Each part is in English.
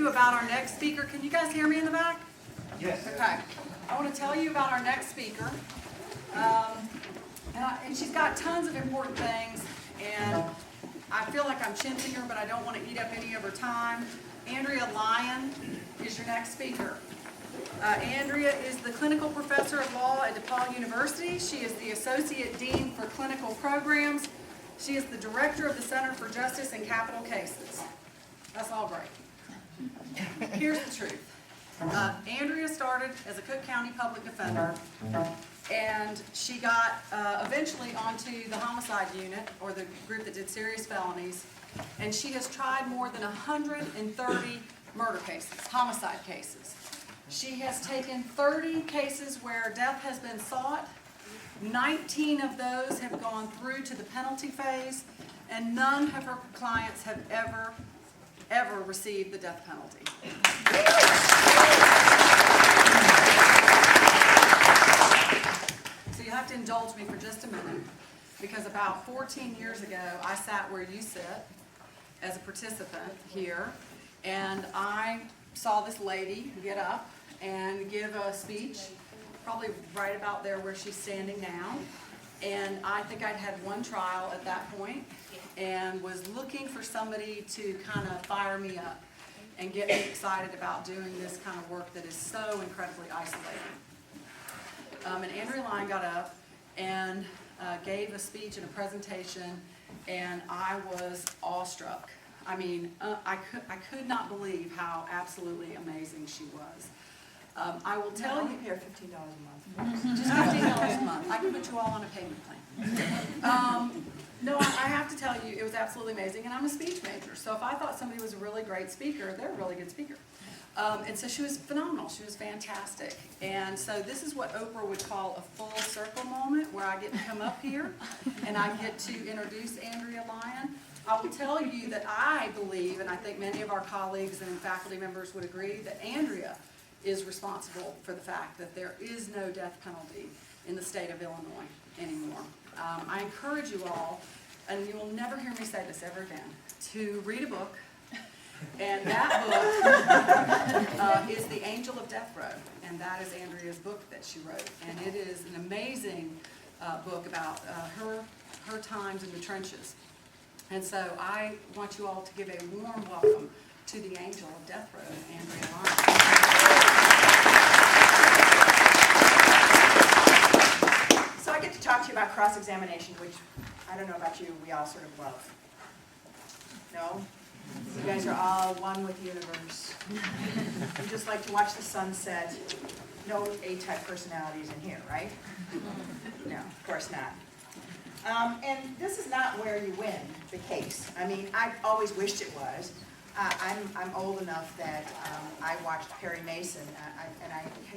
About our next speaker. Can you guys hear me in the back? Yes. Okay. I want to tell you about our next speaker. And she's got tons of important things, and I feel like I'm chinching her, but I don't want to eat up any of her time. Andrea Lyons is your next speaker. Andrea is the clinical professor of law at DePaul University. She is the associate dean for clinical programs. She is the director of the Center for Justice in Capital Cases. That's all great. Here's the truth. Andrea started as a Cook County public defender, and she got eventually onto the homicide unit, or the group that did serious felonies, and she has tried more than 130 murder cases, homicide cases. She has taken 30 cases where death has been sought. 19 of those have gone through to the penalty phase, and none of her clients have ever received the death penalty. So you have to indulge me for just a minute, because about 14 years ago, I sat where you sit as a participant here, and I saw this lady get up and give a speech, probably right about there where she's standing now. And I think I'd had one trial at that point and was looking for somebody to kind of fire me up and get me excited about doing this kind of work that is so incredibly isolating. And Andrea Lyons got up and gave a speech and a presentation, and I was awestruck. I mean, I could not believe how absolutely amazing she was. I will tell you, here $15 a month. just $15 a month. I can put you all on a payment plan. No, I have to tell you, it was absolutely amazing, and I'm a speech major, so if I thought somebody was a really great speaker, they're a really good speaker. And so she was phenomenal. She was fantastic. And so this is what Oprah would call a full circle moment, where I get to come up here and I get to introduce Andrea Lyons. I will tell you that I believe, and I think many of our colleagues and faculty members would agree, that Andrea is responsible for the fact that there is no death penalty in the state of Illinois anymore. I encourage you all, and you will never hear me say this ever again, to read a book. And that book is The Angel of Death Row, and that is Andrea's book that she wrote. And it is an amazing book about her times in the trenches. And so I want you all to give a warm welcome to the Angel of Death Row, Andrea Lyons. So I get to talk to you about cross-examination, which I don't know about you, we all sort of love. No? You guys are all one with the universe. You just like to watch the sunset. No A-type personalities in here, right? No, of course not. And this is not where you win the case. I mean, I always wished it was. I'm old enough that I watched Perry Mason,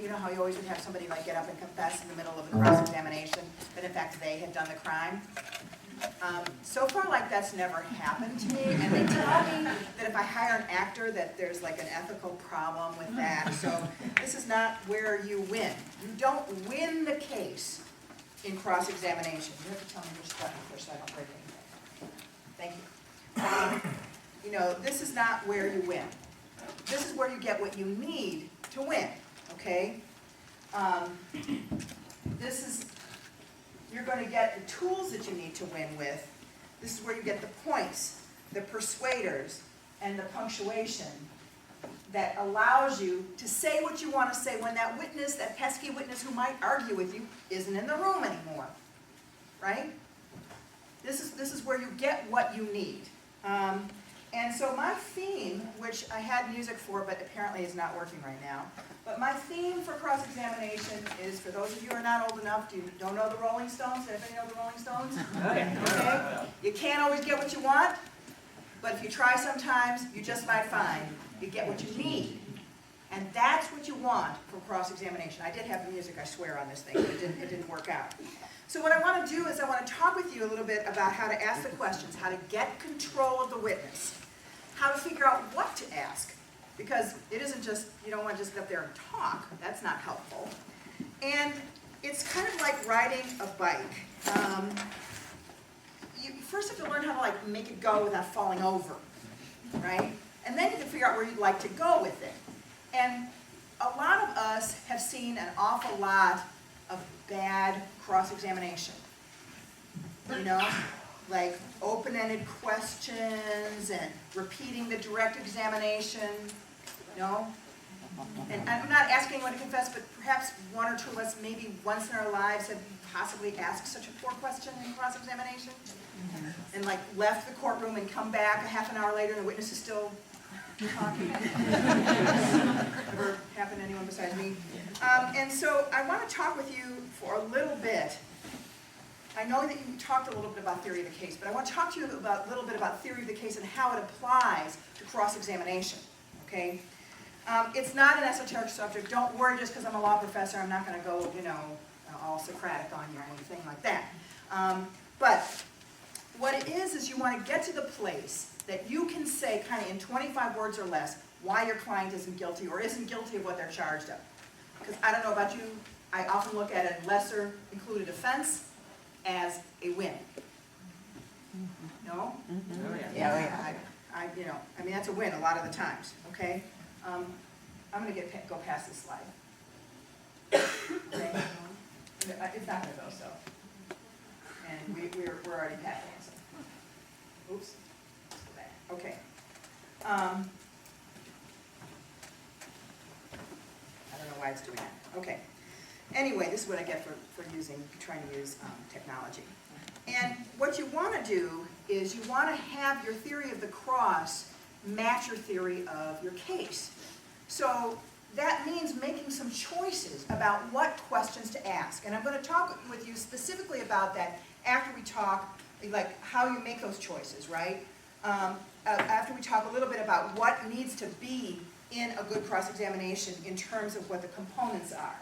you know how you always would have somebody like get up and confess in the middle of a cross-examination that in fact they had done the crime? So far, like, that's never happened to me, and they tell me that if I hire an actor that there's like an ethical problem with that. So this is not where you win. You don't win the case in cross-examination. You have to tell me which button to push so I don't break anything. Thank you. You know, this is not where you win. This is where you get what you need to win, okay? You're going to get the tools that you need to win with. This is where you get the points, the persuaders, and the punctuation that allows you to say what you want to say when that witness, that pesky witness who might argue with you, isn't in the room anymore, right? This is where you get what you need. And so my theme, which I had music for but apparently is not working right now, but my theme for cross-examination is, for those of you who are not old enough, don't know the Rolling Stones? Anybody know the Rolling Stones? Okay. You can't always get what you want, but if you try sometimes, you just might find you get what you need. And that's what you want from cross-examination. I did have the music, I swear, on this thing, but it didn't work out. So what I want to do is I want to talk with you a little bit about how to ask the questions, how to get control of the witness, how to figure out what to ask, because it isn't just, you don't want to just get up there and talk. That's not helpful. And it's kind of like riding a bike. You first have to learn how to like make it go without falling over, right? And then you can figure out where you'd like to go with it. And a lot of us have seen an awful lot of bad cross-examination. You know, like open-ended questions and repeating the direct examination, you know? And I'm not asking anyone to confess, but perhaps one or two of us, maybe once in our lives, have possibly asked such a poor question in cross-examination, and like left the courtroom and come back a half an hour later and the witness is still talking. Never happened to anyone besides me. And so I want to talk with you for a little bit. I know that you talked a little bit about theory of the case, but I want to talk to you about a little bit about theory of the case and how it applies to cross-examination, okay? It's not an esoteric subject. Don't worry, just because I'm a law professor, I'm not going to go, you know, all Socratic on you or anything like that. But what it is you want to get to the place that you can say, kind of in 25 words or less, why your client isn't guilty or isn't guilty of what they're charged of. Because I don't know about you, I often look at a lesser included offense as a win. No? Oh, Yeah. I mean, that's a win a lot of the times, okay? I'm going to go past this slide. Okay? It's not going to go, so. And we're already past it, so. Oops. Let's go back. Okay. I don't know why it's doing that. Okay. Anyway, this is what I get for trying to use technology. And what you want to do is you want to have your theory of the cross match your theory of your case. So that means making some choices about what questions to ask. And I'm going to talk with you specifically about that after we talk, like how you make those choices, right? After we talk a little bit about what needs to be in a good cross-examination in terms of what the components are.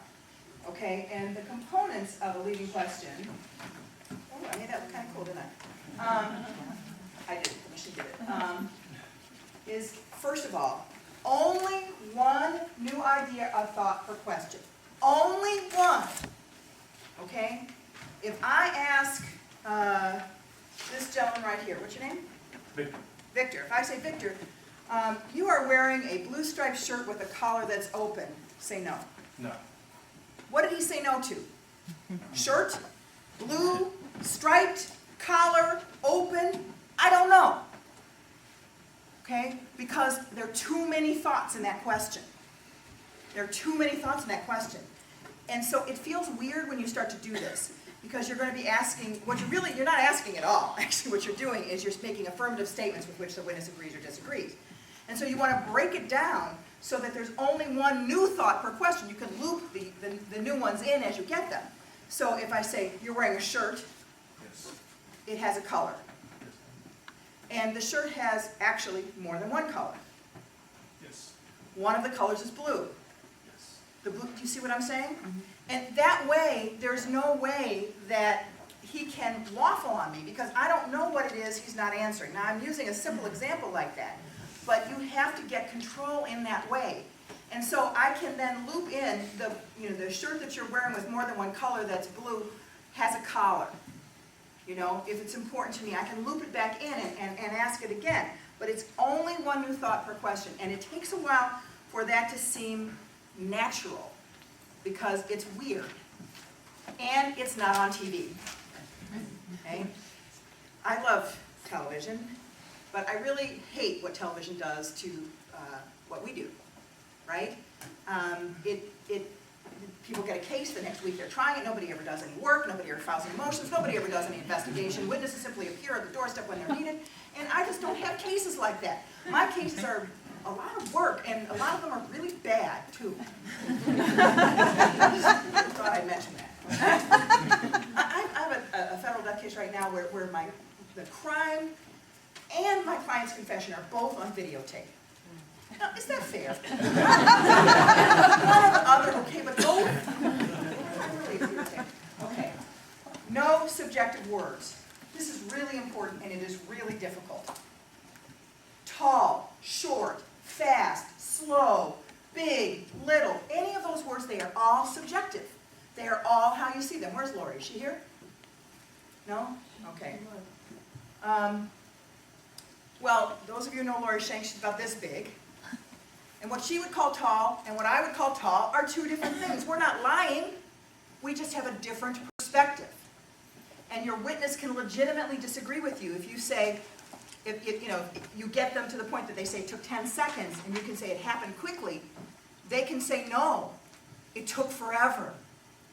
Okay, and the components of a leading question, oh, I made that look kind of cool, didn't I? I did, she did it. Is, first of all, only one new idea or thought per question. Only one. Okay? If I ask this gentleman right here, what's your name? Victor. Victor. If I say, Victor, you are wearing a blue striped shirt with a collar that's open, say no. No. What did he say no to? Shirt, blue, striped, collar, open, I don't know. Okay? Because there are too many thoughts in that question. There are too many thoughts in that question. And so it feels weird when you start to do this, because you're going to be asking, you're not asking at all. Actually, what you're doing is you're making affirmative statements with which the witness agrees or disagrees. And so you want to break it down so that there's only one new thought per question. You can loop the new ones in as you get them. So if I say, you're wearing a shirt, Yes. it has a color. And the shirt has actually more than one color. Yes. One of the colors is blue. Yes. The blue, do you see what I'm saying? And that way, there's no way that he can waffle on me, because I don't know what it is he's not answering. Now, I'm using a simple example like that, but you have to get control in that way. And so I can then loop in the shirt that you're wearing with more than one color that's blue has a collar. You know, if it's important to me, I can loop it back in and ask it again. But it's only one new thought per question. And it takes a while for that to seem natural, because it's weird. And it's not on TV. Okay? I love television, but I really hate what television does to what we do, right? People get a case, the next week they're trying it, nobody ever does any work, nobody ever files any motions, nobody ever does any investigation, witnesses simply appear at the doorstep when they're needed, and I just don't have cases like that. My cases are a lot of work, and a lot of them are really bad, too. I just thought I'd mention that. I have a federal death case right now where the crime and my client's confession are both on videotape. Now, is that fair? One or the other, okay, but both? Okay. No subjective words. This is really important, and it is really difficult. Tall, short, fast, slow, big, little, any of those words, they are all subjective. They are all how you see them. Where's Lori? Is she here? No? Okay. Well, those of you who know Lori Shank, she's about this big. And what she would call tall and what I would call tall are two different things. We're not lying. We just have a different perspective. And your witness can legitimately disagree with you. If you say, if you get them to the point that they say it took 10 seconds and you can say it happened quickly, they can say, no, it took forever.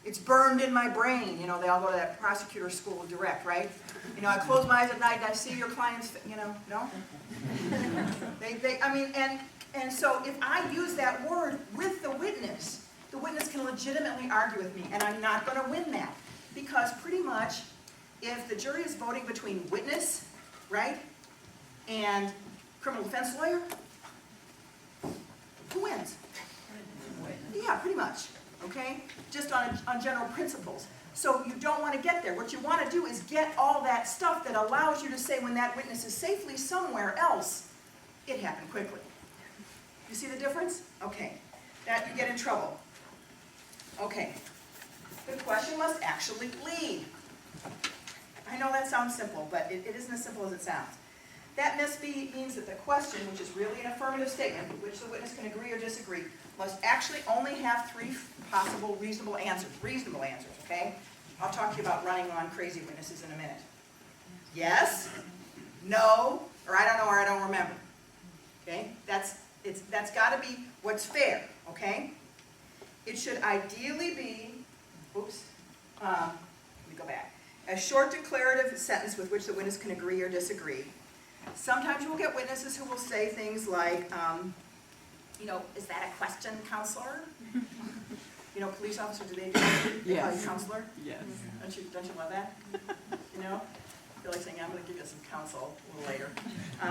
It's burned in my brain. They all go to that prosecutor school of direct, right? I close my eyes at night and I see your clients, no? And so if I use that word with the witness can legitimately argue with me, and I'm not going to win that. Because pretty much, if the jury is voting between witness, right, and criminal defense lawyer, who wins? Yeah, pretty much, okay? Just on general principles. So you don't want to get there. What you want to do is get all that stuff that allows you to say when that witness is safely somewhere else, it happened quickly. You see the difference? Okay. That you get in trouble. Okay. The question must actually lead. I know that sounds simple, but it isn't as simple as it sounds. That means that the question, which is really an affirmative statement, which the witness can agree or disagree, must actually only have three possible reasonable answers. Reasonable answers, okay? I'll talk to you about running on crazy witnesses in a minute. Yes, no, or I don't know, or I don't remember. Okay? That's got to be what's fair, okay? It should ideally be, let me go back. A short declarative sentence with which the witness can agree or disagree. Sometimes you will get witnesses who will say things like, is that a question, counselor? Police officer, do they call you counselor? Yes. Don't you love that? I feel like saying, I'm going to give you some counsel a little later. I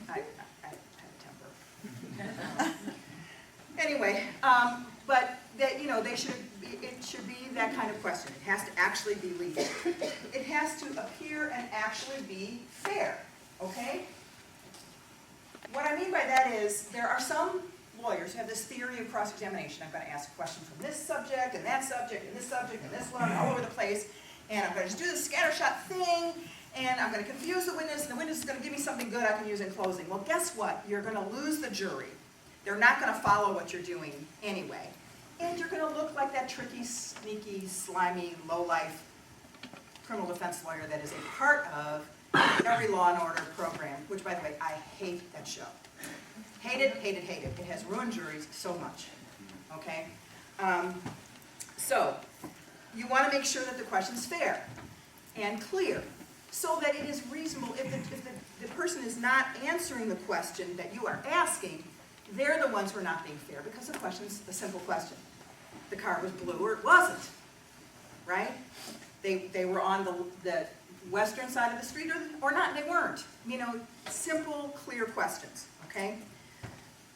have a temper. Anyway, but that it should be that kind of question. It has to actually be legal. It has to appear and actually be fair. Okay? What I mean by that is there are some lawyers who have this theory of cross-examination. I'm going to ask a question from this subject and that subject and this subject and this one all over the place, and I'm going to just do this scattershot thing, and I'm going to confuse the witness, and the witness is going to give me something good I can use in closing. Well, guess what? You're going to lose the jury. They're not going to follow what you're doing anyway. And you're going to look like that tricky, sneaky, slimy, low-life criminal defense lawyer that is a part of every Law and Order program, which, by the way, I hate that show. Hate it, hate it, hate it. It has ruined juries so much. Okay? So, you want to make sure that the question's fair and clear so that it is reasonable. If the person is not answering the question that you are asking, they're the ones who are not being fair because the question's a simple question. The car was blue or it wasn't, right? They were on the western side of the street or not, and they weren't. Simple, clear questions, okay?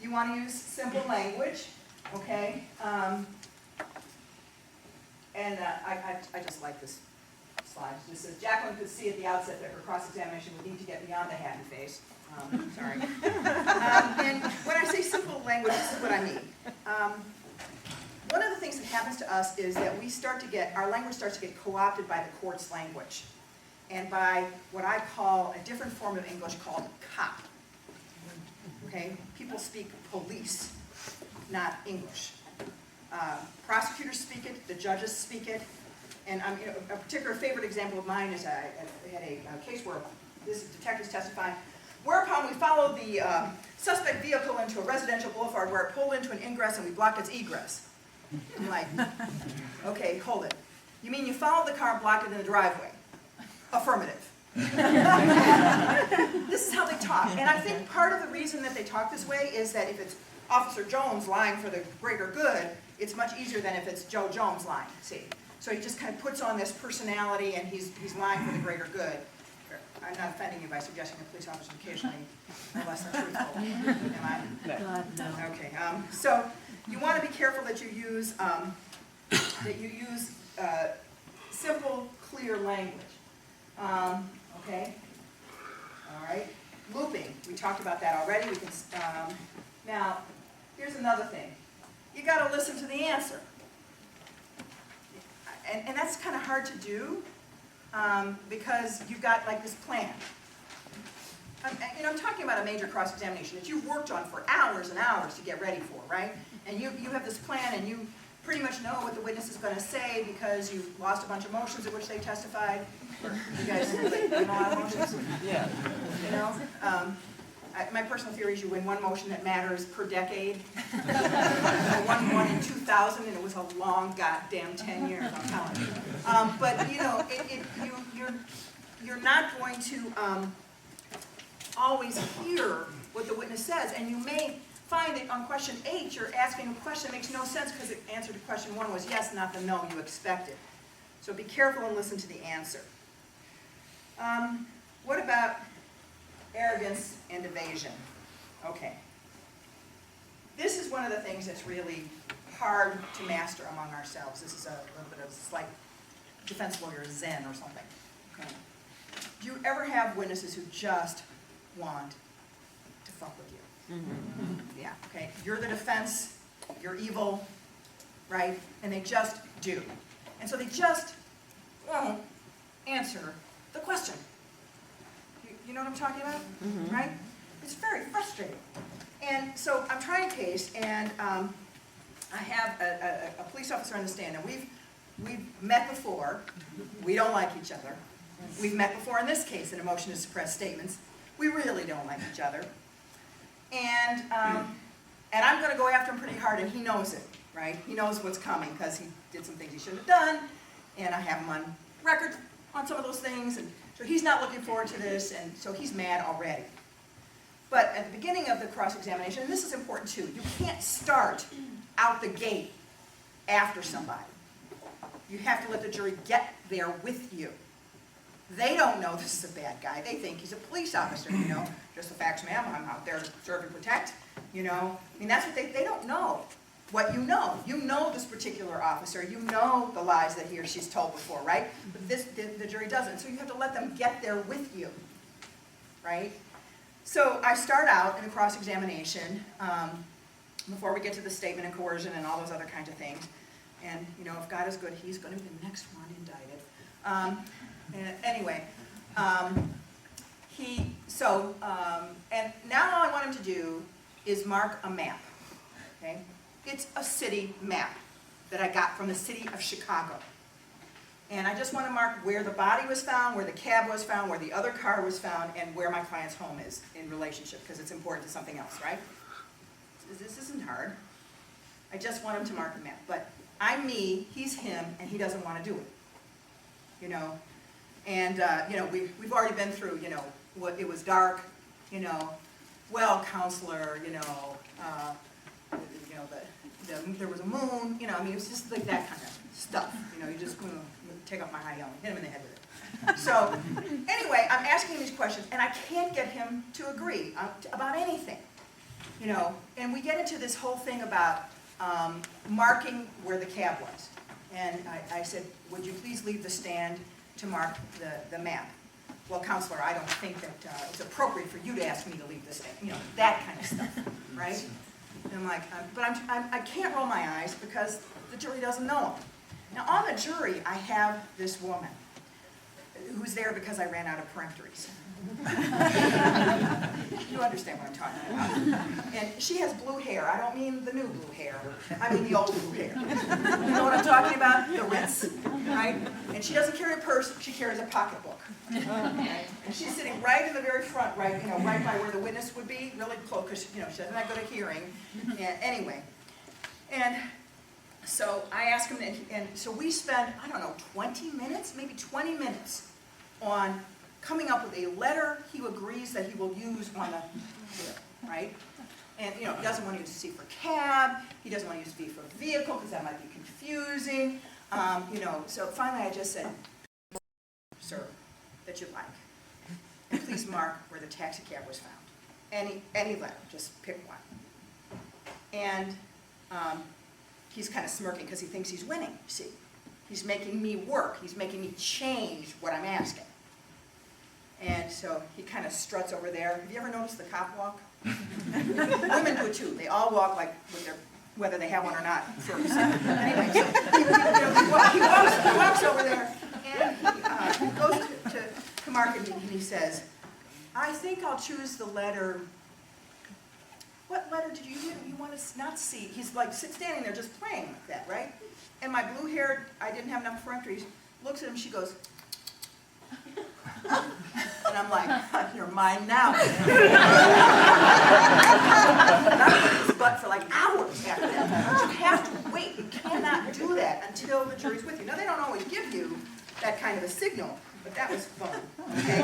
You want to use simple language, okay? I just like this slide. It just says, Jacqueline could see at the outset that her cross-examination would need to get beyond the happy face. Sorry. And when I say simple language, this is what I mean. One of the things that happens to us is that our language starts to get co-opted by the court's language and by what I call a different form of English called cop. Okay? People speak police, not English. Prosecutors speak it, the judges speak it, and a particular favorite example of mine is I had a case where this detective is testifying, whereupon we followed the suspect vehicle into a residential boulevard where it pulled into an ingress and we blocked its egress. I'm like, okay, hold it. You mean you followed the car and blocked it in the driveway? Affirmative. This is how they talk. And I think part of the reason that they talk this way is that if it's Officer Jones lying for the greater good, it's much easier than if it's Joe Jones lying, see? So he just kind of puts on this personality and he's lying for the greater good. I'm not offending you by suggesting that police officers occasionally are less than truthful. Am I? God, no. Okay. So you want to be careful that you use simple, clear language. Okay. All right. Looping. We talked about that already. We can. Now, here's another thing. You got to listen to the answer, and that's kind of hard to do. Because you've got like this plan. I'm talking about a major cross-examination that you've worked on for hours and hours to get ready for, right? And you have this plan, and you pretty much know what the witness is going to say because you lost a bunch of motions at which they testified. You guys win a lot of motions? Yeah. You know? My personal theory is you win one motion that matters per decade. I won one in 2000, and it was a long goddamn 10 years, I'm telling you. But, you know, you're not going to always hear what the witness says, and you may find that on question 8, you're asking a question that makes no sense because the answer to question 1 was yes, not the no you expected. So be careful and listen to the answer. What about arrogance and evasion? Okay. This is one of the things that's really hard to master among ourselves. This is a little bit of, it's like defense lawyer zen or something. Okay. Do you ever have witnesses who just want to fuck with you? Mm-hmm. Yeah, okay. You're the defense, you're evil, right? And they just do. And so they just won't answer the question. You know what I'm talking about? Mm-hmm. Right? It's very frustrating. And so I'm trying a case, and I have a police officer on the stand, and we've met before. We don't like each other. We've met before in this case in a motion to suppress statements. We really don't like each other. And I'm going to go after him pretty hard, and he knows it, right? He knows what's coming because he did some things he shouldn't have done, and I have him on record on some of those things, and so he's not looking forward to this, and so he's mad already. But at the beginning of the cross-examination, and this is important too, you can't start out the gate after somebody. You have to let the jury get there with you. They don't know this is a bad guy. They think he's a police officer, you know. Just the facts, ma'am, I'm out there to serve and protect, you know. I mean, that's what they don't know what you know. You know this particular officer. You know the lies that he or she's told before, right? But the jury doesn't. So you have to let them get there with you, right? So I start out in the cross-examination before we get to the statement and coercion and all those other kinds of things. And, you know, if God is good, he's going to be the next one indicted. Anyway, and now all I want him to do is mark a map, okay? It's a city map that I got from the city of Chicago. And I just want to mark where the body was found, where the cab was found, where the other car was found, and where my client's home is in relationship, because it's important to something else, right? This isn't hard. I just want him to mark the map. But I'm me, he's him, and he doesn't want to do it, you know? And, you know, we've already been through, you know, what it was dark, you know, well, counselor, you know, there was a moon, you know, I mean, it was just like that kind of stuff, you know, you just take off my high heel and hit him in the head with it. So, anyway, I'm asking these questions, and I can't get him to agree about anything, you know, and we get into this whole thing about marking where the cab was. And I said, would you please leave the stand to mark the map? Well, counselor, I don't think that it's appropriate for you to ask me to leave the stand. You know, that kind of stuff, right? And I'm like, but I can't roll my eyes because the jury doesn't know him. Now, on the jury, I have this woman who's there because I ran out of peremptories. You understand what I'm talking about. And she has blue hair. I don't mean the new blue hair. I mean the old blue hair. You know what I'm talking about? The Ritz, right? And she doesn't carry a purse. She carries a pocketbook. Okay? And she's sitting right in the very front, right, you know, right by where the witness would be, really close, because you know she doesn't have good at hearing. And anyway, and so I asked him, and so we spent, I don't know, 20 minutes, maybe 20 minutes on coming up with a letter he agrees that he will use on the bill, right? And, you know, he doesn't want to use C for cab, he doesn't want to use V for vehicle, because that might be confusing. You know, so finally I just said, sir, that you like, and please mark where the taxi cab was found. Any letter, just pick one. And he's kind of smirking because he thinks he's winning, you see. He's making me work, he's making me change what I'm asking. And so he kind of struts over there. Have you ever noticed the cop walk? Women do it too. They all walk like with their, whether they have one or not, first. Anyway, so he walks over there, and he goes to mark it, and he says, I think I'll choose the letter, what letter did you want to not see? He's like standing there just playing like that, right? And my blue-haired, I didn't have enough peremptories, looks at him, she goes, and I'm like, you're mine now. And I put his butt for like hours after that. But you have to wait. You cannot do that until the jury's with you. Now, they don't always give you that kind of a signal, but that was fun. Okay?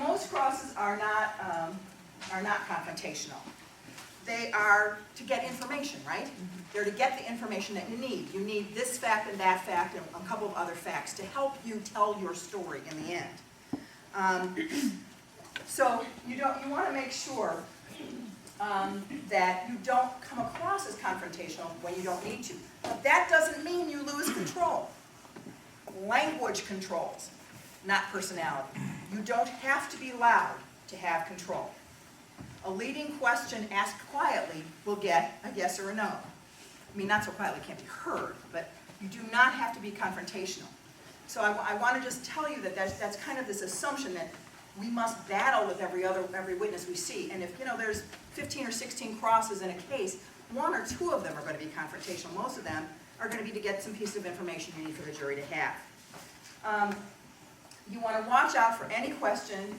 Most crosses are not confrontational. They are to get information, right? They're to get the information that you need. You need this fact and that fact and a couple of other facts to help you tell your story in the end. So you want to make sure that you don't come across as confrontational when you don't need to. But that doesn't mean you lose control. Language controls, not personality. You don't have to be loud to have control. A leading question asked quietly will get a yes or a no. I mean, not so quietly, it can't be heard, but you do not have to be confrontational. So I want to just tell you that that's kind of this assumption that we must battle with every witness we see. And if there's 15 or 16 crosses in a case, 1 or 2 of them are going to be confrontational. Most of them are going to be to get some piece of information you need for the jury to have. You want to watch out for any question.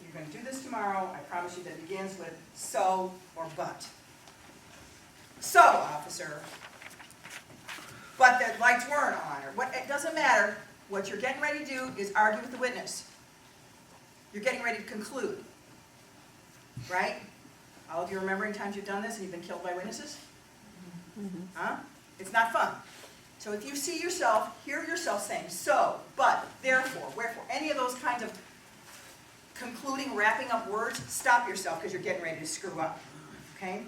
You're going to do this tomorrow. I promise you that begins with so or but. So, officer, but the lights weren't on, or what? It doesn't matter. What you're getting ready to do is argue with the witness. You're getting ready to conclude, right? All of you remembering times you've done this and you've been killed by witnesses? Huh? It's not fun. So if you see yourself, hear yourself saying so, but, therefore, wherefore, any of those kinds of concluding, wrapping up words, stop yourself because you're getting ready to screw up, okay?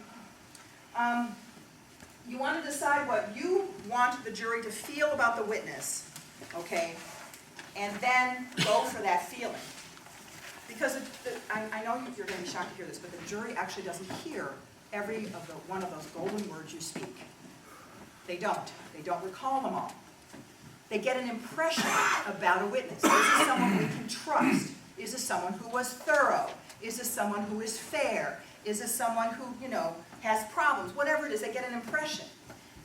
You want to decide what you want the jury to feel about the witness, okay? And then go for that feeling. Because I know you're going to be shocked to hear this, but the jury actually doesn't hear every one of those golden words you speak. They don't. They don't recall them all. They get an impression about a witness. Is this someone we can trust? Is this someone who was thorough? Is this someone who is fair? Is this someone who, has problems? Whatever it is, they get an impression.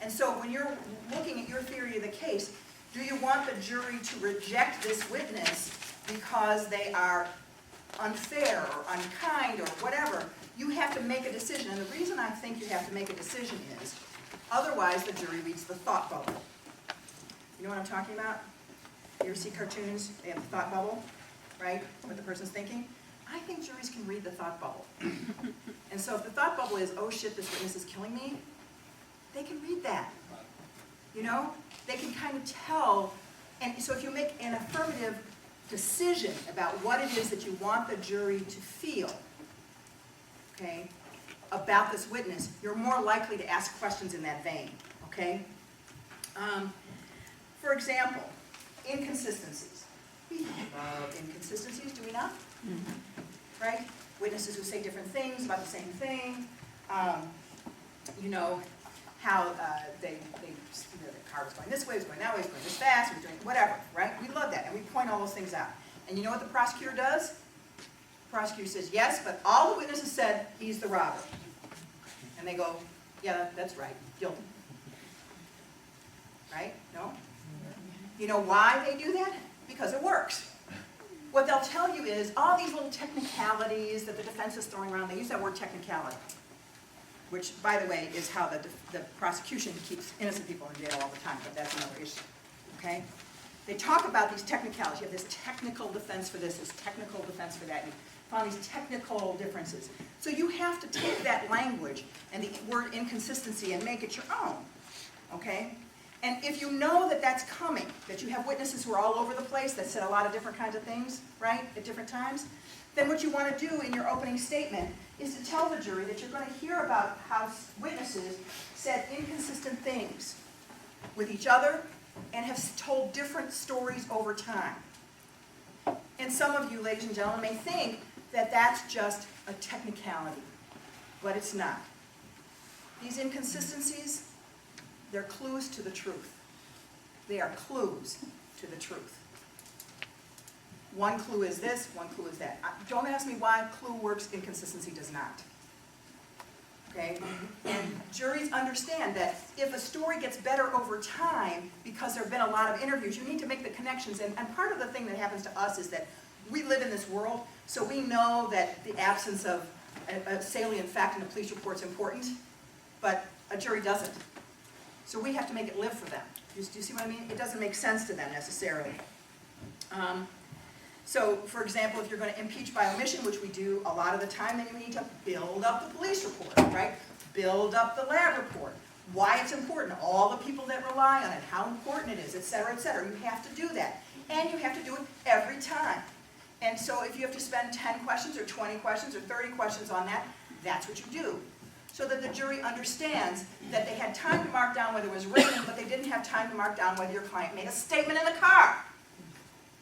And so when you're looking at your theory of the case, do you want the jury to reject this witness because they are unfair or unkind or whatever? You have to make a decision. And the reason I think you have to make a decision is, otherwise the jury reads the thought bubble. You know what I'm talking about? You ever see cartoons? They have the thought bubble, right? What the person's thinking. I think juries can read the thought bubble. And so if the thought bubble is, oh shit, this witness is killing me, they can read that. They can kind of tell. And so if you make an affirmative decision about what it is that you want the jury to feel, okay, about this witness, you're more likely to ask questions in that vein, okay? For example, inconsistencies. We love inconsistencies, do we not? Mm-hmm. Right? Witnesses who say different things about the same thing. How the car was going this way, it was going that way, it was going this fast, it was doing whatever, right? We love that, and we point all those things out. And you know what the prosecutor does? The prosecutor says, yes, but all the witnesses said he's the robber. And they go, yeah, that's right, guilty. Right? No? You know why they do that? Because it works. What they'll tell you is all these little technicalities that the defense is throwing around. They use that word technicality, which, by the way, is how the prosecution keeps innocent people in jail all the time, but that's another issue, okay? They talk about these technicalities. You have this technical defense for this, this technical defense for that. You found these technical differences. So you have to take that language and the word inconsistency and make it your own, okay? And if you know that that's coming, that you have witnesses who are all over the place that said a lot of different kinds of things, right, at different times, then what you want to do in your opening statement is to tell the jury that you're going to hear about how witnesses said inconsistent things with each other and have told different stories over time. And some of you, ladies and gentlemen, may think that that's just a technicality, but it's not. These inconsistencies, they're clues to the truth. They are clues to the truth. one clue is this, one clue is that. Don't ask me why clue works, inconsistency does not. Okay? And juries understand that if a story gets better over time because there have been a lot of interviews, you need to make the connections. And part of the thing that happens to us is that we live in this world, so we know that the absence of a salient fact in a police report is important, but a jury doesn't. So we have to make it live for them. Do you see what I mean? It doesn't make sense to them necessarily. So, for example, if you're going to impeach by omission, which we do a lot of the time, then you need to build up the police report, right? Build up the lab report, why it's important, all the people that rely on it, how important it is, et cetera, et cetera. You have to do that. And you have to do it every time. And so if you have to spend 10 questions or 20 questions or 30 questions on that, that's what you do. So that the jury understands that they had time to mark down whether it was raining, but they didn't have time to mark down whether your client made a statement in the car.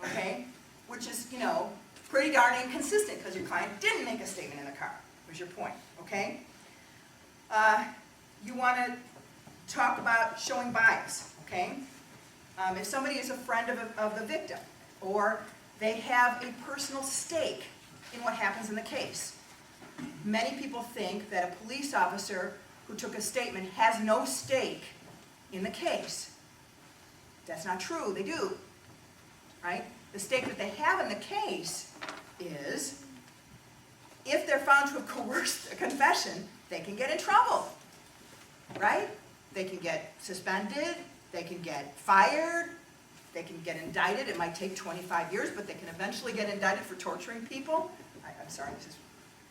Okay? Which is, you know, pretty darn inconsistent because your client didn't make a statement in the car, was your point, okay? You want to talk about showing bias, okay? If somebody is a friend of the victim, or they have a personal stake in what happens in the case. Many people think that a police officer who took a statement has no stake in the case. That's not true, they do, right? The stake that they have in the case is, if they're found to have coerced a confession, they can get in trouble, right? They can get suspended, they can get fired, they can get indicted. It might take 25 years, but they can eventually get indicted for torturing people. I'm sorry, this has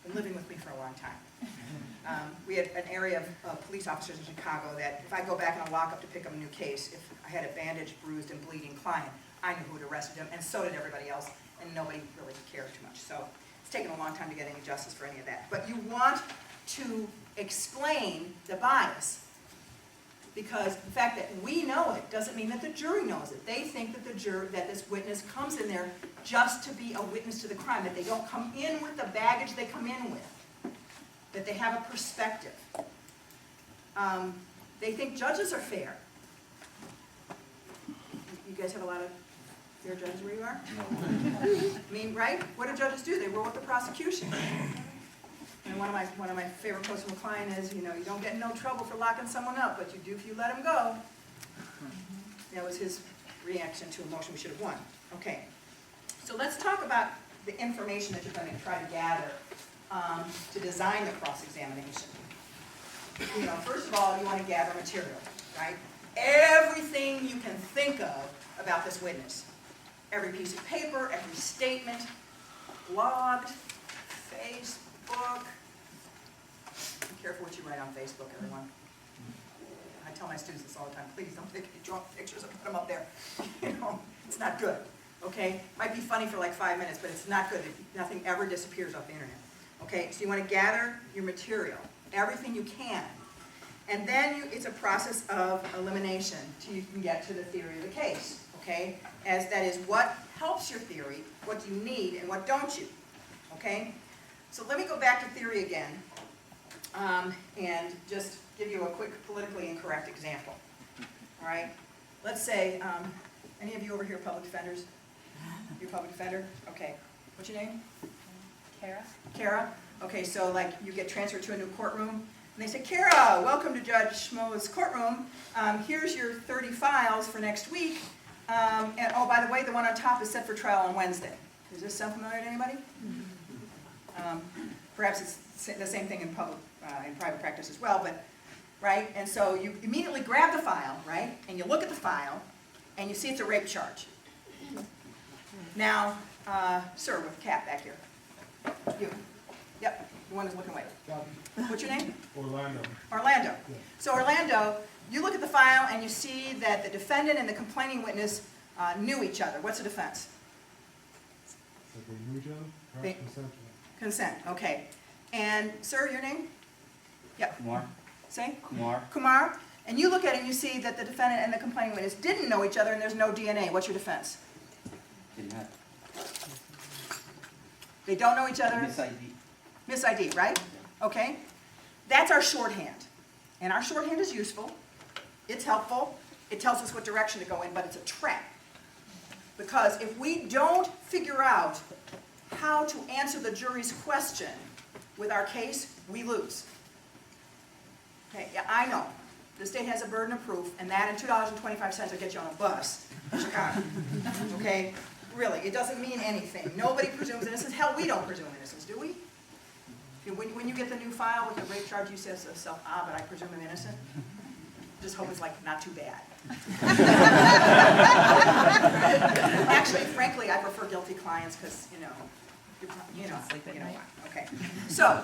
been living with me for a long time. We had an area of police officers in Chicago that if I go back in a lockup to pick up a new case, if I had a bandaged, bruised, and bleeding client, I knew who had arrested him, and so did everybody else, and nobody really cared too much. So it's taken a long time to get any justice for any of that. But you want to explain the bias, because the fact that we know it doesn't mean that the jury knows it. They think that that this witness comes in there just to be a witness to the crime, that they don't come in with the baggage they come in with, that they have a perspective. They think judges are fair. You guys have a lot of fair judges where you are? I mean, right? What do judges do? They roll with the prosecution. And one of my favorite quotes from a client is, you know, you don't get in no trouble for locking someone up, but you do if you let them go. That was his reaction to a motion we should have won. Okay. So let's talk about the information that you're going to try to gather to design the cross-examination. You know, first of all, you want to gather material, right? Everything you can think of about this witness. Every piece of paper, every statement, logged, Facebook. Be careful what you write on Facebook, everyone. I tell my students this all the time, please don't take any drunk pictures and put them up there. You know, it's not good, okay? Might be funny for like 5 minutes, but it's not good. Nothing ever disappears off the internet. Okay, so you want to gather your material, everything you can. And then it's a process of elimination till you can get to the theory of the case, okay? As that is, what helps your theory, what do you need, and what don't you, okay? So let me go back to theory again, and just give you a quick politically incorrect example, all right? Let's say, any of you over here public defenders? You're a public defender? Okay. What's your name? Kara? Kara? Okay, so like you get transferred to a new courtroom, and they say, Kara, welcome to Judge Schmo's courtroom. Here's your 30 files for next week. And oh, by the way, the one on top is set for trial on Wednesday. Does this sound familiar to anybody? Perhaps it's the same thing in private practice as well, but, right? And so you immediately grab the file, right? And you look at the file, and you see it's a rape charge. Now, sir, with the cap back here. You. Yep, the one who's looking away. What's your name? Orlando. Orlando. Yeah. So Orlando, you look at the file and you see that the defendant and the complaining witness knew each other. What's the defense? So they knew each other? They- Consensual. Consent, okay. And sir, your name? Yep, Kumar. say? Kumar. Kumar. And you look at it and you see that the defendant and the complaining witness didn't know each other and there's no DNA. What's your defense? Didn't have. They don't know each other? Miss ID. Miss ID, right? Okay. That's our shorthand. And our shorthand is useful. It's helpful. It tells us what direction to go in, but it's a trap. Because if we don't figure out how to answer the jury's question with our case, we lose. Okay, yeah, I know. The state has a burden of proof, and that and $2.25 will get you on a bus in Chicago. Okay? Really, it doesn't mean anything. Nobody presumes innocence. Hell, we don't presume innocence, do we? When you get the new file with the rape charge, you say to yourself, but I presume I'm innocent. Just hope it's like not too bad. Actually, frankly, I prefer guilty clients because, you know why. Okay. So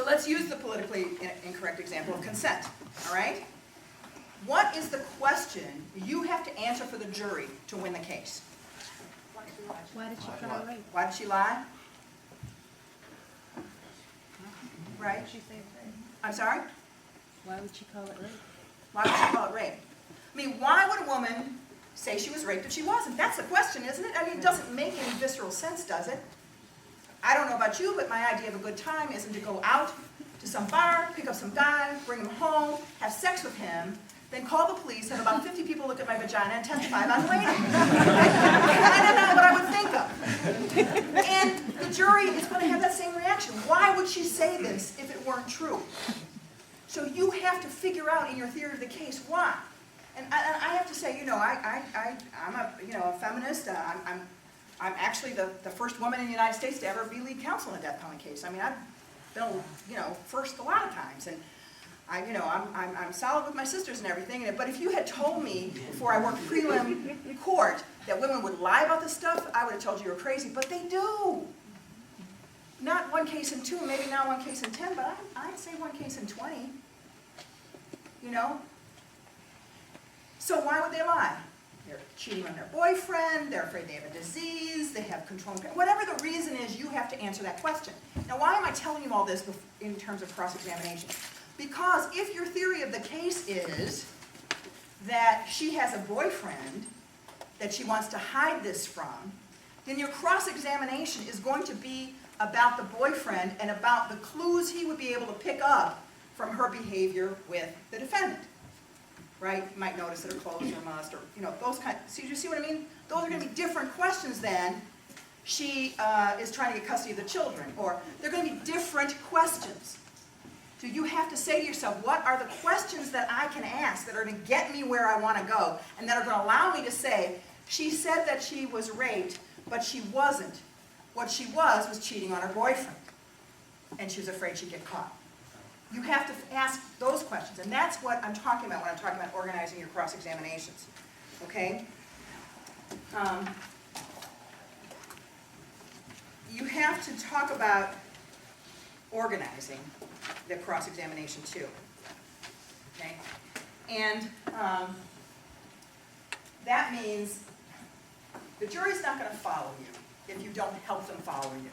let's use the politically incorrect example of consent, all right? What is the question you have to answer for the jury to win the case? Why did she call it rape? Why did she lie? Right? Why did she say it's rape? I'm sorry? Why would she call it rape? Why would she call it rape? I mean, why would a woman say she was raped if she wasn't? That's the question, isn't it? I mean, it doesn't make any visceral sense, does it? I don't know about you, but my idea of a good time isn't to go out to some bar, pick up some guy, bring him home, have sex with him, then call the police, have about 50 people look at my vagina and testify I'm raping. Kind of not what I would think of. And the jury is going to have that same reaction. Why would she say this if it weren't true? So you have to figure out in your theory of the case why. And I have to say, I'm a feminist. I'm actually the first woman in the United States to ever be lead counsel in a death penalty case. I mean, I've been, first a lot of times, and I'm solid with my sisters and everything. But if you had told me before I worked prelim court that women would lie about this stuff, I would have told you were crazy. But they do. Not one case in 2, maybe not one case in 10, but I'd say one case in 20. So why would they lie? They're cheating on their boyfriend, they're afraid they have a disease, they have control. Whatever the reason is, you have to answer that question. Now, why am I telling you all this in terms of cross-examination? Because if your theory of the case is that she has a boyfriend that she wants to hide this from, then your cross-examination is going to be about the boyfriend and about the clues he would be able to pick up from her behavior with the defendant. Right? You might notice that her clothes are mussed, or, those kind. So you see what I mean? Those are going to be different questions than she is trying to get custody of the children, or they're going to be different questions. So you have to say to yourself, what are the questions that I can ask that are going to get me where I want to go, and that are going to allow me to say, she said that she was raped, but she wasn't. What she was cheating on her boyfriend, and she was afraid she'd get caught. You have to ask those questions, and that's what I'm talking about when I'm talking about organizing your cross-examinations, okay? You have to talk about organizing the cross-examination too, okay? And that means the jury's not going to follow you if you don't help them follow you.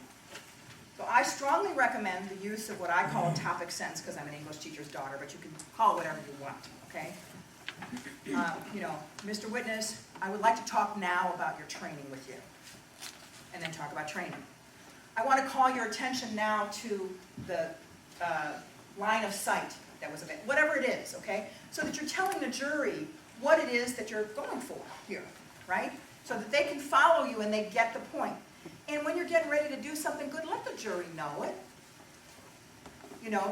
So I strongly recommend the use of what I call a topic sentence, because I'm an English teacher's daughter, but you can call it whatever you want, okay? Mr. Witness, I would like to talk now about your training with you, and then talk about training. I want to call your attention now to the line of sight that was available, whatever it is, okay? So that you're telling the jury what it is that you're going for here, right? So that they can follow you and they get the point. And when you're getting ready to do something good, let the jury know it.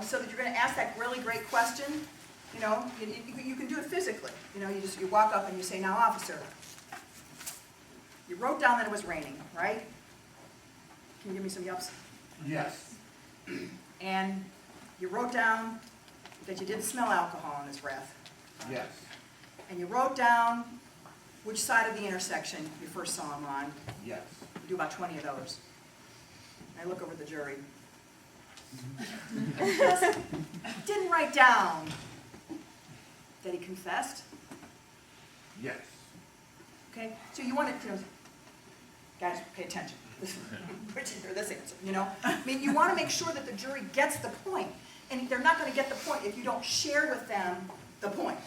So that you're going to ask that really great question. You can do it physically. You walk up and you say, now, officer, you wrote down that it was raining, right? Can you give me some yups? Yes. And you wrote down that you didn't smell alcohol in his breath. Yes. And you wrote down which side of the intersection you first saw him on. Yes. You do about 20 of those. I look over at the jury. Just didn't write down that he confessed. Yes. Okay? So you want to, guys, pay attention. Hear this answer, I mean, you want to make sure that the jury gets the point. And they're not going to get the point if you don't share with them the point.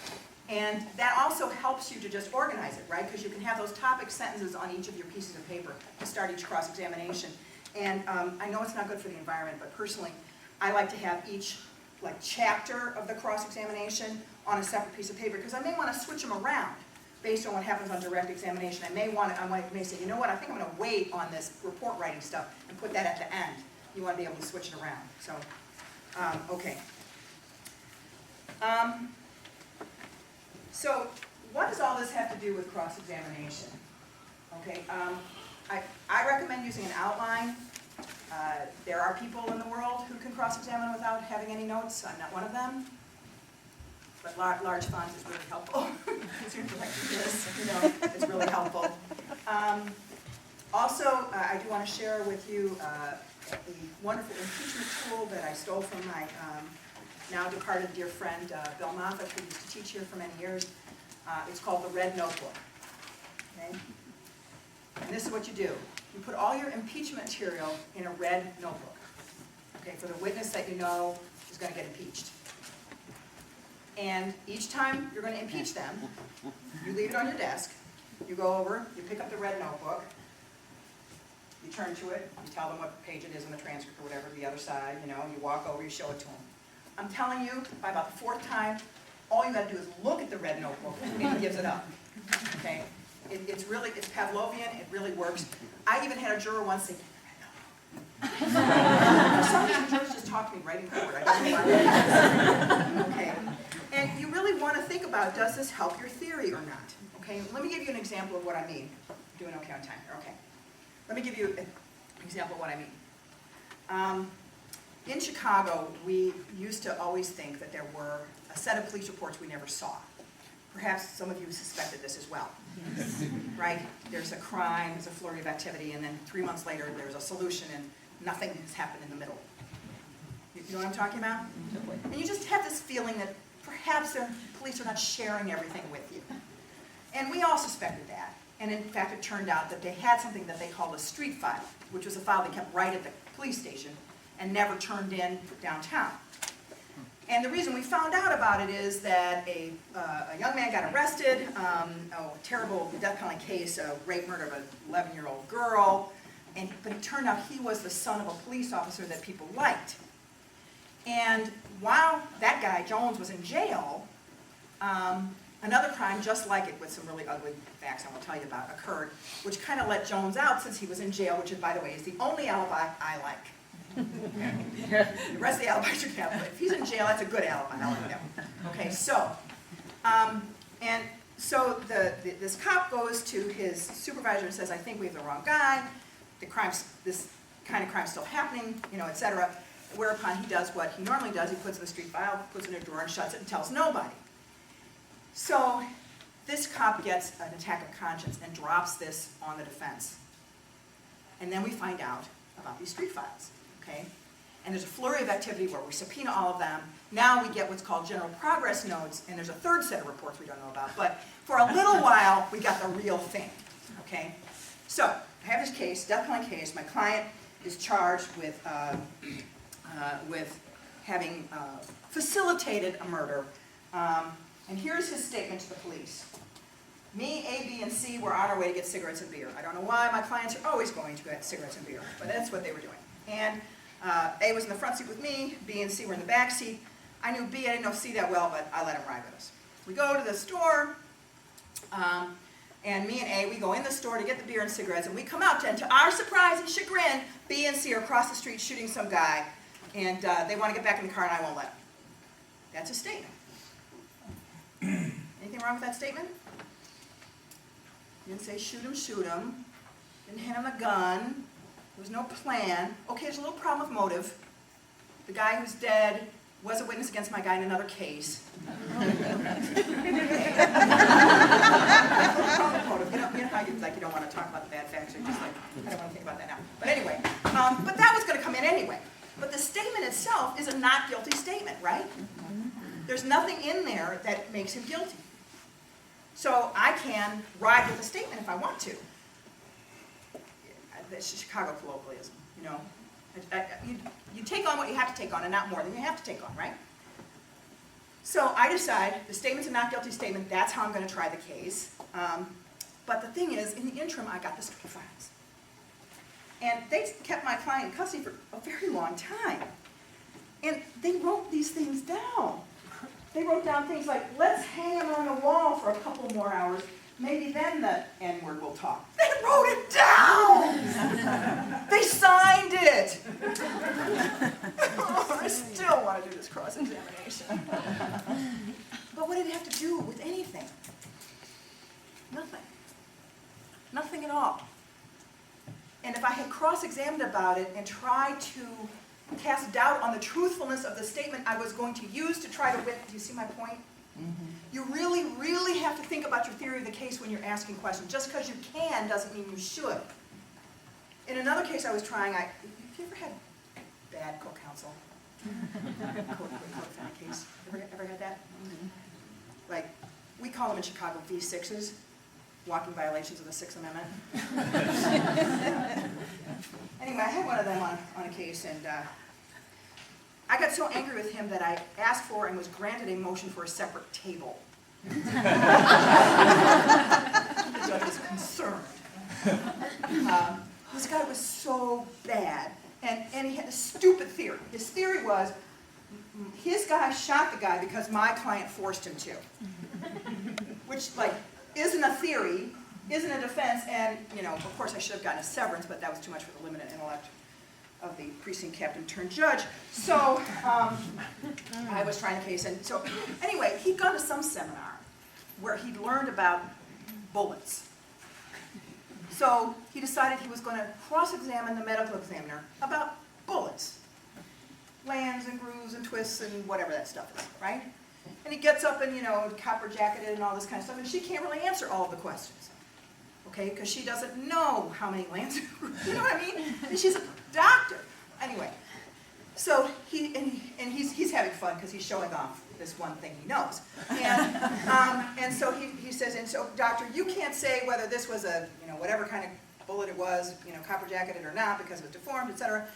And that also helps you to just organize it, right? Because you can have those topic sentences on each of your pieces of paper to start each cross-examination. And I know it's not good for the environment, but personally, I like to have each chapter of the cross-examination on a separate piece of paper, because I may want to switch them around. based on what happens on direct examination, I may say, you know what, I think I'm gonna wait on this report writing stuff and put that at the end. You wanna be able to switch it around, so, okay. So, what does all this have to do with cross-examination? Okay, I recommend using an outline. There are people in the world who can cross-examine without having any notes. I'm not one of them. But large font is really helpful. It's it's really helpful. Also, I do want to share with you a wonderful impeachment tool that I stole from my now departed dear friend Bill Moffat, who used to teach here for many years. It's called the Red Notebook. Okay? And this is what you do. You put all your impeachment material in a red notebook, okay, for the witness that you know is going to get impeached. And each time you're going to impeach them, you leave it on your desk, you go over, you pick up the red notebook, you turn to it, you tell them what page it is in the transcript or whatever, the other side, you walk over, you show it to them. I'm telling you, by about the fourth time, all you got to do is look at the red notebook and he gives it up, okay? It's Pavlovian, it really works. I even had a juror once say, for some reason, jurors just talk to me right in court. I don't know why. Okay. And you really want to think about, does this help your theory or not? Okay, let me give you an example of what I mean. I'm doing okay on time here, okay. Let me give you an example of what I mean. In Chicago, we used to always think that there were a set of police reports we never saw. Perhaps some of you suspected this as well. Yes. Right? There's a crime, there's a flurry of activity, and then 3 months later there's a solution and nothing has happened in the middle. You know what I'm talking about? And you just have this feeling that perhaps the police are not sharing everything with you. And we all suspected that. And in fact, it turned out that they had something that they called a street file, which was a file they kept right at the police station and never turned in downtown. And the reason we found out about it is that a young man got arrested, a terrible death penalty case, a rape murder of an 11-year-old girl, but it turned out he was the son of a police officer that people liked. And while that guy, Jones, was in jail, another crime just like it with some really ugly facts I won't tell you about occurred, which kind of let Jones out since he was in jail, which, by the way, is the only alibi I like. The rest of the alibis you can have, but if he's in jail, that's a good alibi. I like that one. Okay, so, this cop goes to his supervisor and says, "I think we have the wrong guy. This kind of crime's still happening, etc." Whereupon he does what he normally does. He puts the street file, puts it in a drawer, and shuts it, and tells nobody. So, this cop gets an attack of conscience and drops this on the defense. And then we find out about these street files. Okay? And there's a flurry of activity where we subpoena all of them. Now we get what's called general progress notes, and there's a third set of reports we don't know about. But for a little while, we got the real thing. Okay? So, I have this case, death penalty case. My client is charged with having facilitated a murder. And here's his statement to the police. Me, A, B, and C were on our way to get cigarettes and beer. I don't know why my clients are always going to get cigarettes and beer, but that's what they were doing. And A was in the front seat with me, B and C were in the back seat. I knew B, I didn't know C that well, but I let him ride with us. We go to the store, and me and A, we go in the store to get the beer and cigarettes, and we come out, and to our surprise and chagrin, B and C are across the street shooting some guy, and they want to get back in the car, and I won't let them. That's a statement. Anything wrong with that statement? Didn't say shoot him. Didn't hand him a gun. There was no plan. Okay, there's a little problem with motive. The guy who's dead was a witness against my guy in another case. You know how you don't want to talk about the bad facts. You're just like, I don't want to think about that now. But anyway, but that was going to come in anyway. But the statement itself is a not guilty statement, right? There's nothing in there that makes him guilty. So I can ride with the statement if I want to. It's Chicago colloquialism, You take on what you have to take on and not more than you have to take on, right? So I decide the statement's a not guilty statement. That's how I'm going to try the case. But the thing is, in the interim, I got the street files. And they kept my client in custody for a very long time. And they wrote these things down. They wrote down things like, let's hang him on the wall for a couple more hours maybe then the N-word will talk. They wrote it down! They signed it! Oh, I still want to do this cross-examination. But what did it have to do with anything? Nothing. Nothing at all. And if I had cross-examined about it and tried to cast doubt on the truthfulness of the statement I was going to use to try to win, do you see my point? Mm-hmm. You really, really have to think about your theory of the case when you're asking questions. Just because you can doesn't mean you should. In another case I was trying, have you ever had bad co-counsel? Co-defendant case. Ever had that? Mm-hmm. Like, we call them in Chicago V6s, walking violations of the Sixth Amendment. Anyway, I had one of them on a case, and I got so angry with him that I asked for and was granted a motion for a separate table. The judge was concerned. This guy was so bad, and he had a stupid theory. His theory was, his guy shot the guy because my client forced him to. Which, like, isn't a theory, isn't a defense, and, you know, of course I should have gotten a severance, but that was too much for the limited intellect of the precinct captain turned judge. So, I was trying the case, and so, anyway, he'd gone to some seminar where he'd learned about bullets. So, he decided he was going to cross-examine the medical examiner about bullets. Lands and grooves and twists and whatever that stuff is, right? And he gets up and, you know, copper jacketed and all this kind of stuff, and she can't really answer all of the questions, okay? Because she doesn't know how many lands, you know what I mean? And she's a doctor. Anyway, so he's having fun because he's showing off this one thing he knows. And so he says, and so, doctor, you can't say whether this was a, you know, whatever kind of bullet it was, you know, copper jacketed or not because it was deformed, etc.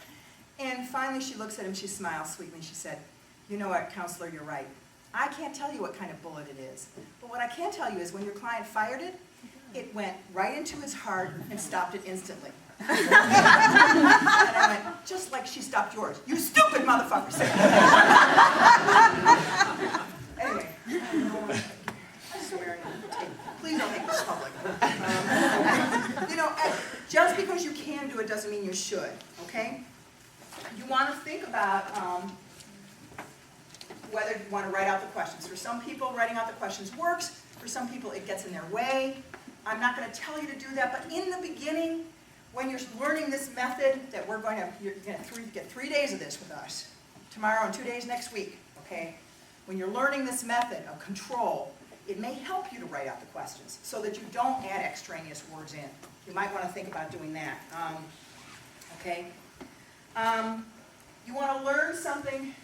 And finally she looks at him, she smiles sweetly, and she said, you know what, counselor, you're right. I can't tell you what kind of bullet it is, but what I can tell you is when your client fired it, it went right into his heart and stopped it instantly. And I went, just like she stopped yours. You stupid motherfucker! Anyway, I'm swearing on the tape. Please don't make this public. You know, just because you can do it doesn't mean you should, okay? You want to think about whether you want to write out the questions. For some people, writing out the questions works. For some people, it gets in their way. I'm not going to tell you to do that, but in the beginning, when you're learning this method that you're going to get 3 days of this with us, tomorrow and 2 days next week, okay? When you're learning this method of control, it may help you to write out the questions so that you don't add extraneous words in. You might want to think about doing that, okay? You want to learn something,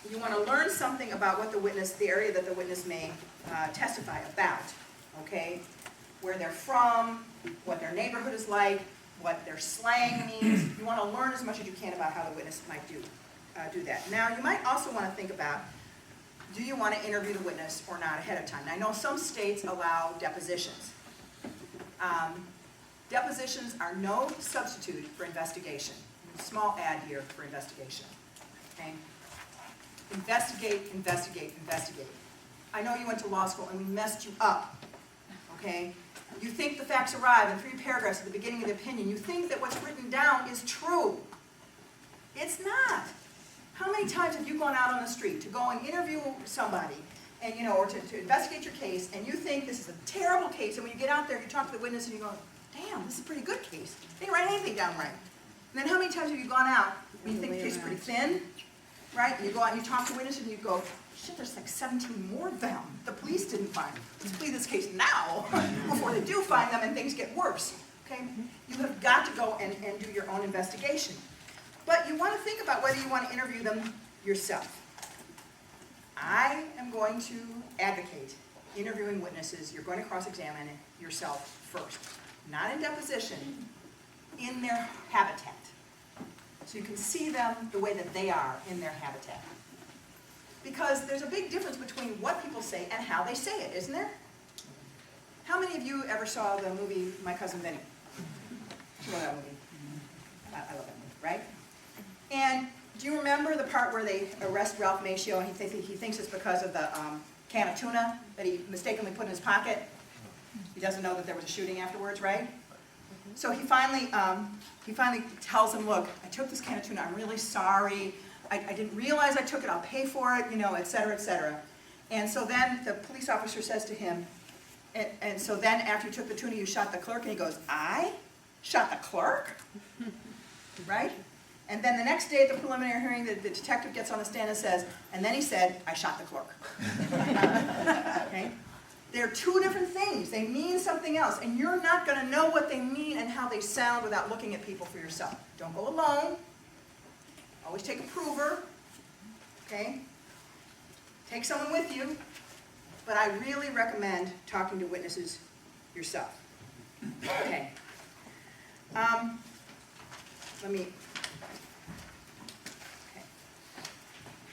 you want to learn something about what the area that the witness may testify about, okay? Where they're from, what their neighborhood is like, what their slang means. You want to learn as much as you can about how the witness might do that. Now, you might also want to think about, do you want to interview the witness or not ahead of time? Now, I know some states allow depositions. Depositions are no substitute for investigation. Small ad here for investigation, okay? Investigate, investigate, investigate. I know you went to law school and we messed you up, okay? You think the facts arrive in 3 paragraphs at the beginning of the opinion. You think that what's written down is true. It's not. How many times have you gone out on the street to go and interview somebody and, you know, or to investigate your case, and you think this is a terrible case, and when you get out there, you talk to the witness and you go, damn, this is a pretty good case. They didn't write anything down right. And then how many times have you gone out and you think the case is pretty thin, right? And you go out and you talk to the witness and you go, shit, there's like 17 more of them. The police didn't find them. Let's plead this case now before they do find them and things get worse, okay? You have got to go and do your own investigation. But you want to think about whether you want to interview them yourself. I am going to advocate interviewing witnesses. You're going to cross-examine yourself first. Not in deposition, in their habitat. So you can see them the way that they are in their habitat. Because there's a big difference between what people say and how they say it, isn't there? How many of you ever saw the movie My Cousin Vinny? You know that movie? I love that movie, right? And do you remember the part where they arrest Ralph Macchio and he thinks it's because of the can of tuna that he mistakenly put in his pocket? He doesn't know that there was a shooting afterwards, right? So he finally tells him, look, I took this can of tuna, I'm really sorry. I didn't realize I took it, I'll pay for it, you know, et cetera, et cetera. And so then the police officer says to him, and so then after you took the tuna, you shot the clerk, and he goes, I shot the clerk? Right? And then the next day at the preliminary hearing, the detective gets on the stand and says, and then he said, I shot the clerk. Okay? They're two different things. They mean something else, and you're not going to know what they mean and how they sound without looking at people for yourself. Don't go alone. Always take a prover. Okay? Take someone with you. But I really recommend talking to witnesses yourself. Okay. Okay.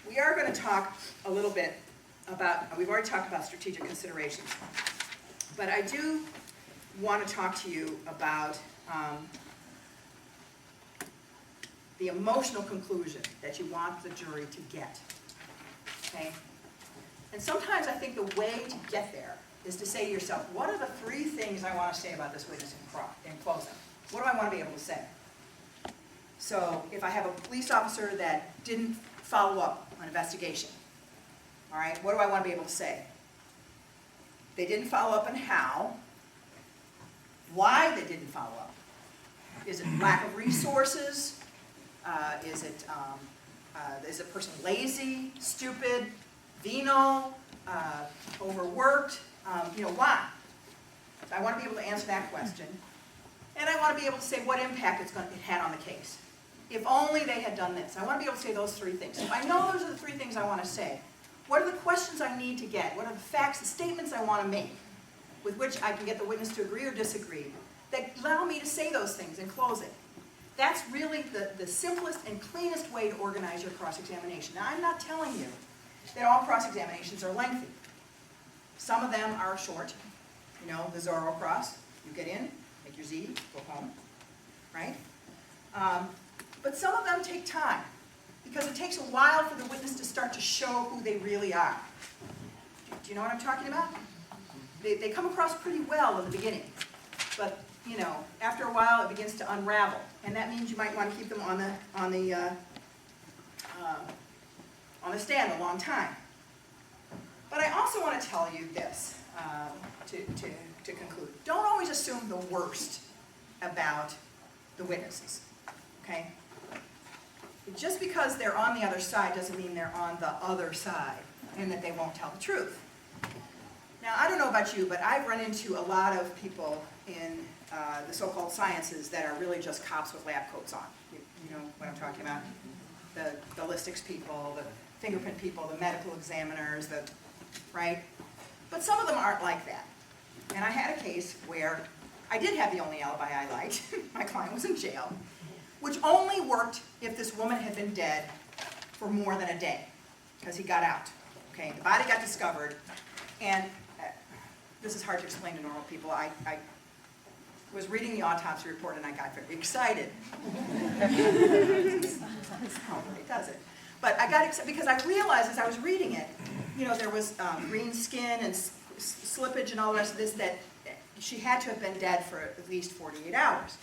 We are going to talk a little bit about, we've already talked about strategic considerations, but I do want to talk to you about the emotional conclusion that you want the jury to get. Okay? And sometimes I think the way to get there is to say to yourself, what are the three things I want to say about this witness in closing? What do I want to be able to say? So if I have a police officer that didn't follow up on investigation, all right, what do I want to be able to say? They didn't follow up on how, why they didn't follow up. Is it lack of resources? Is the person lazy, stupid, venal, overworked? Why? So I want to be able to answer that question. And I want to be able to say what impact it had on the case. If only they had done this. I want to be able to say those three things. If I know those are the three things I want to say, what are the questions I need to get? What are the facts, the statements I want to make with which I can get the witness to agree or disagree that allow me to say those things in closing? That's really the simplest and cleanest way to organize your cross-examination. Now, I'm not telling you that all cross-examinations are lengthy. Some of them are short. You know, the Zorro cross, you get in, make your Z, go home, right? But some of them take time, because it takes a while for the witness to start to show who they really are. Do you know what I'm talking about? They come across pretty well in the beginning, but after a while it begins to unravel, and that means you might want to keep them on the stand a long time. But I also want to tell you this to conclude: don't always assume the worst about the witnesses. Okay? Just because they're on the other side doesn't mean they're on the other side and that they won't tell the truth. Now, I don't know about you, but I've run into a lot of people in the so-called sciences that are really just cops with lab coats on. You know what I'm talking about? The ballistics people, the fingerprint people, the medical examiners, right? But some of them aren't like that. And I had a case where I did have the only alibi I liked. My client was in jail, which only worked if this woman had been dead for more than a day, because he got out. Okay, the body got discovered, and this is hard to explain to normal people. I was reading the autopsy report and I got very excited. That's how it does it. But I got excited because I realized as I was reading it, there was green skin and slippage and all the rest of this, that she had to have been dead for at least 48 hours.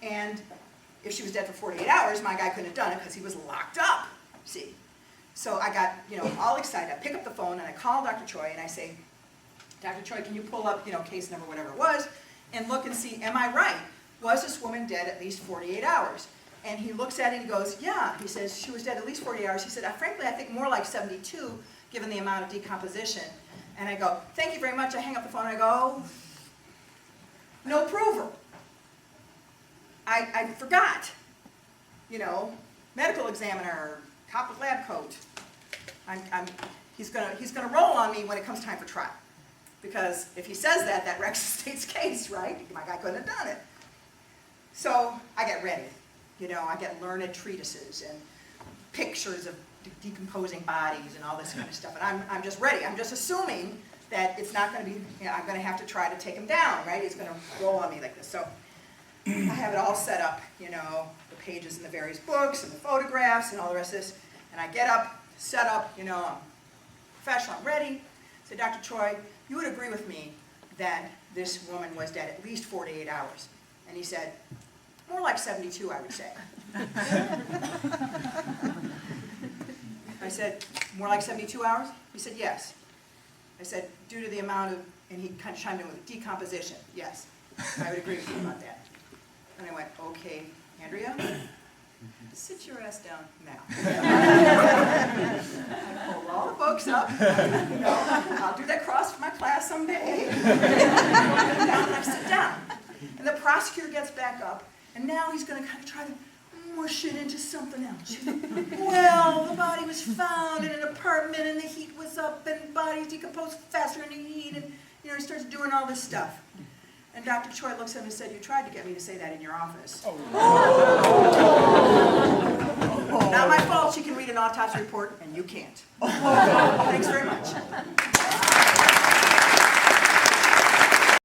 And if she was dead for 48 hours, my guy couldn't have done it because he was locked up, see. So I got, all excited. I pick up the phone and I call Dr. Choi and I say, Dr. Choi, can you pull up, case number, whatever it was, and look and see, am I right? Was this woman dead at least 48 hours? And he looks at it and he goes, yeah. He says, she was dead at least 48 hours. He said, frankly, I think more like 72, given the amount of decomposition. And I go, thank you very much. I hang up the phone and I go, no prover. I forgot, medical examiner, cop with lab coat. He's gonna roll on me when it comes time for trial, because if he says that, that wrecks the state's case, right? My guy couldn't have done it. So I get ready, I get learned treatises and pictures of decomposing bodies and all this kind of stuff, and I'm just ready. I'm just assuming that it's not going to be, I'm going to have to try to take him down, right? He's going to roll on me like this. So I have it all set up, the pages in the various books and the photographs and all the rest of this. And I get up, set up, you know, I'm professional, I'm ready. I said, Dr. Troy, you would agree with me that this woman was dead at least 48 hours. And he said, more like 72, I would say. I said, more like 72 hours? He said, yes. I said, due to the amount of, and he kind of chimed in with decomposition. Yes, I would agree with you about that. And I went, okay, Andrea, sit your ass down now. I pulled all the books up. You know, I'll do that cross for my class someday. And I sit down. And the prosecutor gets back up, and now he's going to kind of try to mush it into something else. Well, the body was found in an apartment, and the heat was up, and bodies decompose faster in the heat, and you know, he starts doing all this stuff. And Dr. Choi looks at him and said, you tried to get me to say that in your office. Not my fault she can read an autopsy report, and you can't. Thanks very much.